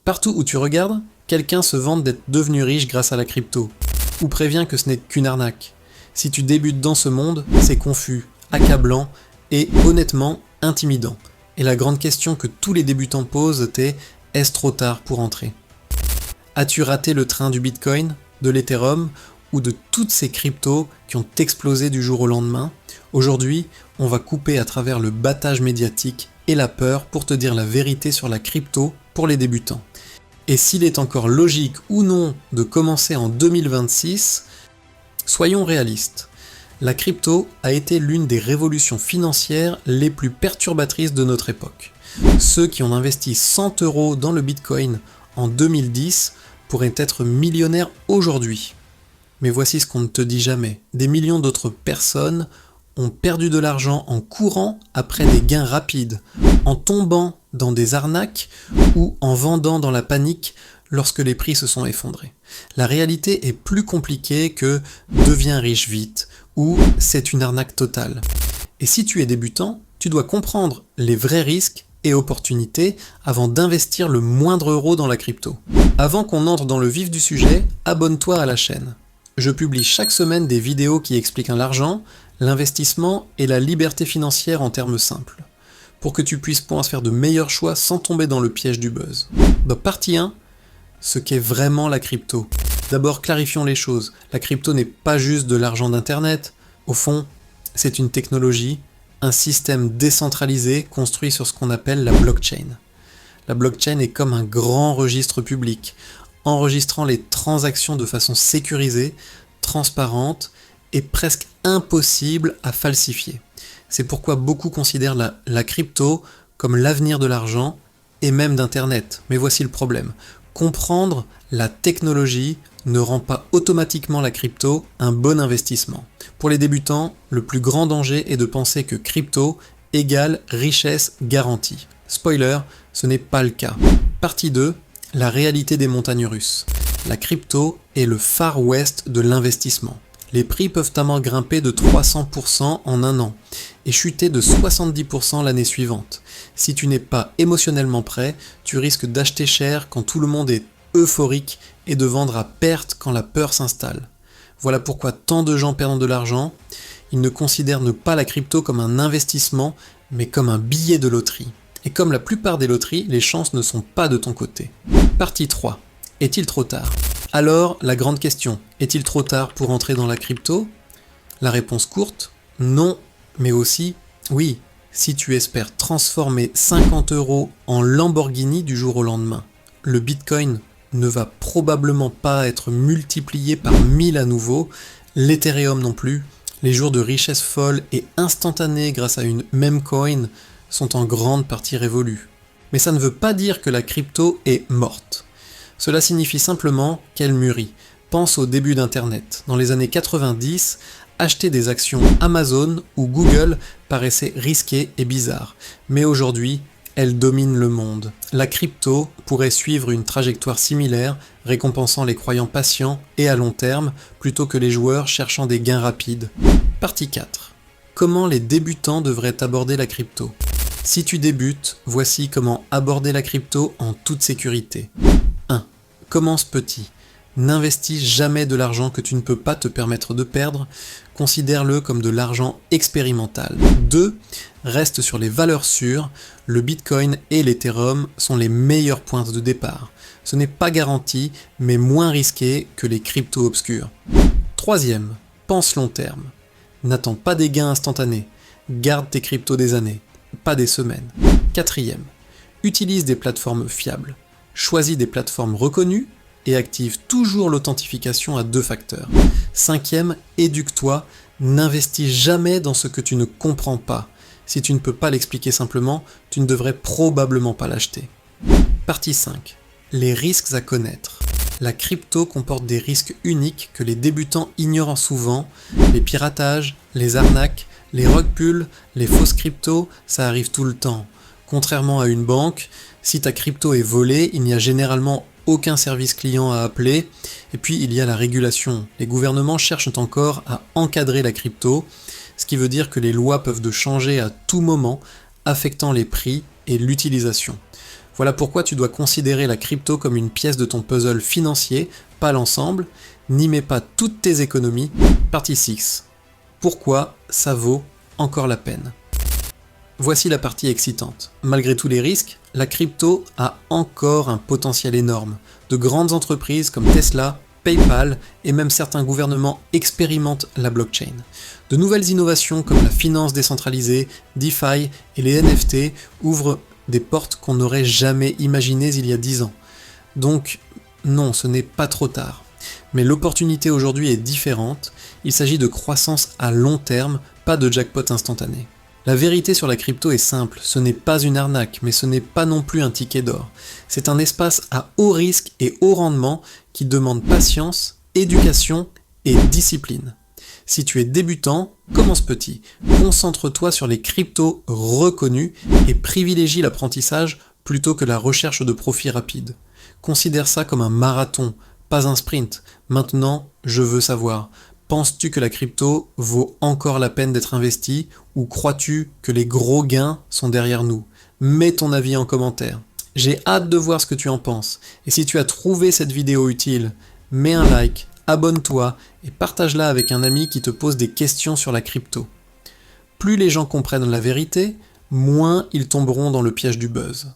Partout où tu regardes, quelqu'un se vante d'être devenu riche grâce à la crypto, ou prévient que ce n'est qu'une arnaque. Si tu débutes dans ce monde, c'est confus, accablant et honnêtement intimidant. Et la grande question que tous les débutants posent est: est-ce trop tard pour entrer? As-tu raté le train du Bitcoin, de l'Ethereum ou de toutes ces cryptos qui ont explosé du jour au lendemain? Aujourd'hui, on va couper à travers le battage médiatique et la peur pour te dire la vérité sur la crypto pour les débutants. Et s'il est encore logique ou non de commencer en 2026, soyons réalistes. La crypto a été l'une des révolutions financières les plus perturbatrices de notre époque. Ceux qui ont investi 100 € dans le Bitcoin en 2010 pourraient être millionnaires aujourd'hui. Mais voici ce qu'on ne te dit jamais. Des millions d'autres personnes ont perdu de l'argent en courant après des gains rapides, en tombant dans des arnaques ou en vendant dans la panique lorsque les prix se sont effondrés. La réalité est plus compliquée que « deviens riche vite » ou « c'est une arnaque totale ». Et si tu es débutant, tu dois comprendre les vrais risques et opportunités avant d'investir le moindre euro dans la crypto. Avant qu'on entre dans le vif du sujet, abonne-toi à la chaîne. Je publie chaque semaine des vidéos qui expliquent l'argent, l'investissement et la liberté financière en termes simples, pour que tu puisses pouvoir faire de meilleurs choix sans tomber dans le piège du buzz. Dans partie 1, ce qu'est vraiment la crypto. D'abord, clarifions les choses. La crypto n'est pas juste de l'argent d'internet. Au fond, c'est une technologie, un système décentralisé construit sur ce qu'on appelle la blockchain. La blockchain est comme un grand registre public, enregistrant les transactions de façon sécurisée, transparente et presque impossible à falsifier. C'est pourquoi beaucoup considèrent la crypto comme l'avenir de l'argent et même d'Internet. Mais voici le problème. Comprendre la technologie ne rend pas automatiquement la crypto un bon investissement. Pour les débutants, le plus grand danger est de penser que crypto égale richesse garantie. Spoiler, ce n'est pas le cas. Partie 2, la réalité des montagnes russes. La crypto est le Far West de l'investissement. Les prix peuvent alors grimper de 300% en un an et chuter de 70% l'année suivante. Si tu n'es pas émotionnellement prêt, tu risques d'acheter cher quand tout le monde est euphorique et de vendre à perte quand la peur s'installe. Voilà pourquoi tant de gens perdent de l'argent. Ils ne considèrent pas la crypto comme un investissement, mais comme un billet de loterie. Et comme la plupart des loteries, les chances ne sont pas de ton côté. Partie 3. Est-il trop tard? Alors, la grande question, est-il trop tard pour entrer dans la crypto? La réponse courte, non, mais aussi oui, si tu espères transformer 50 € en Lamborghini du jour au lendemain. Le Bitcoin ne va probablement pas être multiplié par 1000 à nouveau, l'Ethereum non plus. Les jours de richesse folle et instantanée grâce à une meme coin sont en grande partie révolus. Mais ça ne veut pas dire que la crypto est morte. Cela signifie simplement qu'elle mûrit. Pense au début d'Internet. Dans les années 90, acheter des actions Amazon ou Google paraissait risqué et bizarre. Mais aujourd'hui, elle domine le monde. La crypto pourrait suivre une trajectoire similaire, récompensant les croyants patients et à long terme, plutôt que les joueurs cherchant des gains rapides. Partie 4. Comment les débutants devraient aborder la crypto? Si tu débutes, voici comment aborder la crypto en toute sécurité. 1. Commence petit. N'investis jamais de l'argent que tu ne peux pas te permettre de perdre, considère-le comme de l'argent expérimental. 2. Reste sur les valeurs sûres, le Bitcoin et l'Ethereum sont les meilleures pointes de départ. Ce n'est pas garanti, mais moins risqué que les cryptos obscurs. 3. Pense long terme. N'attends pas des gains instantanés, garde tes cryptos des années, pas des semaines. 4. Utilise des plateformes fiables. Choisis des plateformes reconnues et active toujours l'authentification à 2 facteurs. 5. Éduque-toi, n'investis jamais dans ce que tu ne comprends pas. Si tu ne peux pas l'expliquer simplement, tu ne devrais probablement pas l'acheter. Partie 5. Les risques à connaître. La crypto comporte des risques uniques que les débutants ignorent souvent. Les piratages, les arnaques, les rug pulls, les fausses cryptos, ça arrive tout le temps. Contrairement à une banque, si ta crypto est volée, il n'y a généralement aucun service client à appeler. Et puis il y a la régulation. Les gouvernements cherchent encore à encadrer la crypto, ce qui veut dire que les lois peuvent changer à tout moment, affectant les prix et l'utilisation. Voilà pourquoi tu dois considérer la crypto comme une pièce de ton puzzle financier, pas l'ensemble. N'y mets pas toutes tes économies. Partie 6. Pourquoi ça vaut encore la peine? Voici la partie excitante. Malgré tous les risques, la crypto a encore un potentiel énorme. De grandes entreprises comme Tesla, PayPal et même certains gouvernements expérimentent la blockchain. De nouvelles innovations comme la finance décentralisée, DeFi et les NFT ouvrent des portes qu'on n'aurait jamais imaginées il y a 10 ans. Donc non, ce n'est pas trop tard. Mais l'opportunité aujourd'hui est différente, il s'agit de croissance à long terme, pas de jackpot instantané. La vérité sur la crypto est simple, ce n'est pas une arnaque, mais ce n'est pas non plus un ticket d'or. C'est un espace à haut risque et haut rendement qui demande patience, éducation et discipline. Si tu es débutant, commence petit. Concentre-toi sur les cryptos reconnus et privilégie l'apprentissage plutôt que la recherche de profits rapides. Considère ça comme un marathon, pas un sprint. Maintenant, je veux savoir. Penses-tu que la crypto vaut encore la peine d'être investie ou crois-tu que les gros gains sont derrière nous? Mets ton avis en commentaire. J'ai hâte de voir ce que tu en penses. Et si tu as trouvé cette vidéo utile, mets un like, abonne-toi et partage-la avec un ami qui te pose des questions sur la crypto. Plus les gens comprennent la vérité, moins ils tomberont dans le piège du buzz.